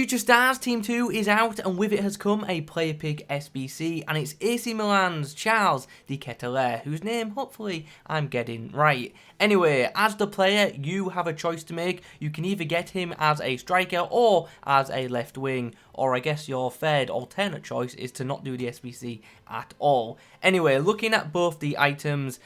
Future Stars Team 2 is out, and with it has come a player pick SBC, and it's AC Milan's STARS De KetelAERE, whose name hopefully I'm getting right. Anyway, as the player, you have a choice to make. You can either get him as a striker or as a left wing, or I guess your third alternate choice is to not do the SBC at all. Anyway, looking at both the items,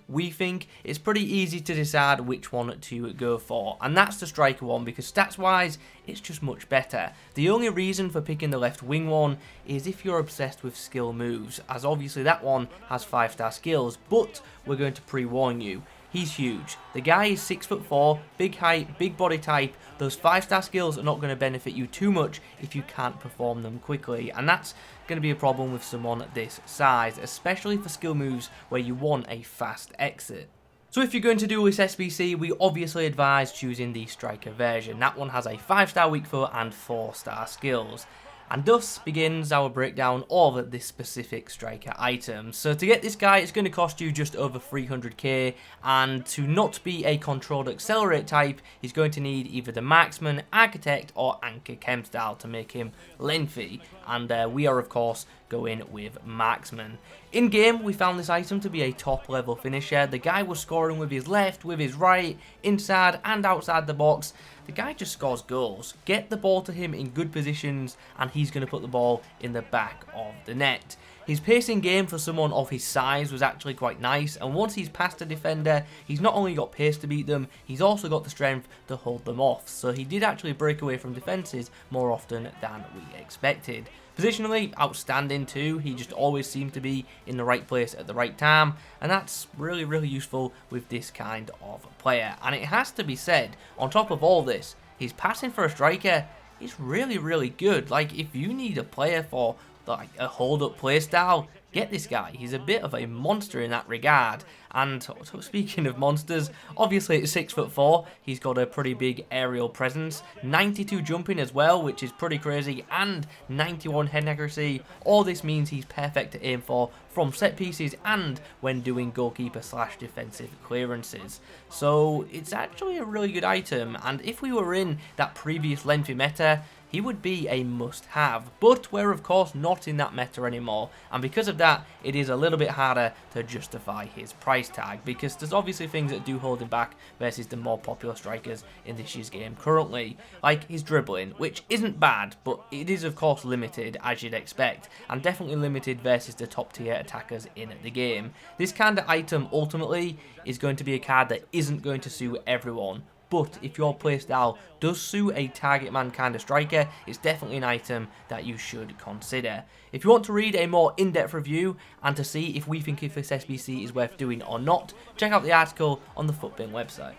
we think it's pretty easy to decide which one to go for, and that's the striker one because stats wise it's just much better. The only reason for picking the left wing one is if you're obsessed with skill moves, as obviously that one has 5-star skills, but we're going to pre-warn you. He's huge. The guy is 6'4", big height, big body type. Those 5-star skills are not going to benefit you too much if you can't perform them quickly, and that's going to be a problem with someone this size, especially for skill moves where you want a fast exit. So if you're going to do this SBC, we obviously advise choosing the striker version. That one has a 5-star weak foot and 4-star skills. And thus begins our breakdown of this specific striker item. So to get this guy, it's going to cost you just over 300k, and to not be a controlled accelerate type, he's going to need either the marksman, architect, or anchor chem style to make him lengthy, and we are of course going with marksman. In game, we found this item to be a top level finisher. The guy was scoring with his left, with his right, inside and outside the box. The guy just scores goals. Get the ball to him in good positions and he's going to put the ball in the back of the net. His pacing game for someone of his size was actually quite nice, and once he's past a defender, he's not only got pace to beat them, he's also got the strength to hold them off, so he did actually break away from defences more often than we expected. Positionally, outstanding too. He just always seemed to be in the right place at the right time, and that's really useful with this kind of player. And it has to be said, on top of all this, his passing for a striker is really good. Like, if you need a player for like a hold-up play style, get this guy. He's a bit of a monster in that regard. And speaking of monsters, obviously at 6'4", he's got a pretty big aerial presence, 92 jumping as well, which is pretty crazy, and 91 head accuracy. All this means he's perfect to aim for from set pieces and when doing goalkeeper / defensive clearances. So it's actually a really good item, and if we were in that previous lengthy meta, he would be a must-have, but we're of course not in that meta anymore, and because of that, it is a little bit harder to justify his price tag, because there's obviously things that do hold him back versus the more popular strikers in this year's game currently, like his dribbling, which isn't bad, but it is of course limited as you'd expect, and definitely limited versus the top tier attackers in the game. This kind of item ultimately is going to be a card that isn't going to suit everyone. But if your playstyle does suit a target man kind of striker, it's definitely an item that you should consider. If you want to read a more in-depth review and to see if we think if this SBC is worth doing or not, check out the article on the Footbin website.